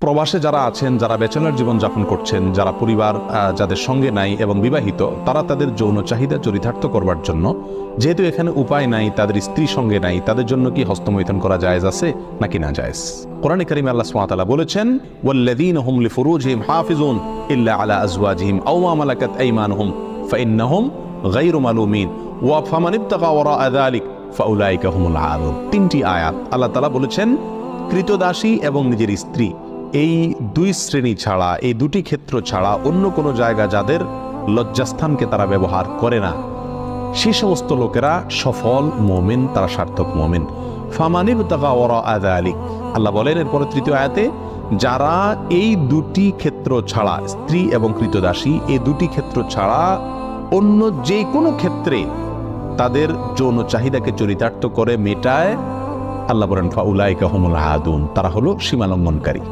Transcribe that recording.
প্রবাসে যারা আছেন, যারা ব্যাচেলর জীবন যাপন করছেন, যারা পরিবার যাদের সঙ্গে নাই এবং বিবাহিত, তারা তাদের যৌন চাহিদা চরিতার্থ করবার জন্য, যেহেতু এখানে উপায় নাই, তাদের স্ত্রী সঙ্গে নাই, তাদের জন্য কি হস্তমৈথুন করা জায়েজ আছে নাকি না জায়েজ? কোরআনে কারিমে আল্লাহ সুবহানাহু ওয়া তাআলা বলেছেন, ওয়াল্লাযীনা হুম লিফুরুজিহিম হাফিজুন ইল্লা আলা আজওয়াজিহিম আও মা মালাকাত আইমানুহুম ফাইন্নাহুম গায়রু মালুমিন ওয়া ফামান ইবতাগা ওয়ারাআ যালিক ফাউলাইকা হুমুল আদুন। তিনটি আয়াত আল্লাহ তাআলা বলেছেন, কৃতদাসী এবং নিজের স্ত্রী, এই দুই শ্রেণী ছাড়া, এই দুটি ক্ষেত্র ছাড়া অন্য কোনো জায়গা যাদের লজ্জাস্থানকে তারা ব্যবহার করে না, সেই সমস্ত লোকেরা সফল মুমিন, তারা সার্থক মুমিন। ফামান ইবতাগা ওয়ারাআ যালিক, আল্লাহ বলেন এরপরে তৃতীয় আয়াতে, যারা এই দুটি ক্ষেত্র ছাড়া, স্ত্রী এবং কৃতদাসী, এই দুটি ক্ষেত্র ছাড়া অন্য যে কোনো ক্ষেত্রে তাদের যৌন চাহিদাকে চরিতার্থ করে মেটায়, আল্লাহ বলেন ফাউলাইকা হুমুল আদুন, তারা হলো সীমালঙ্ঘনকারী।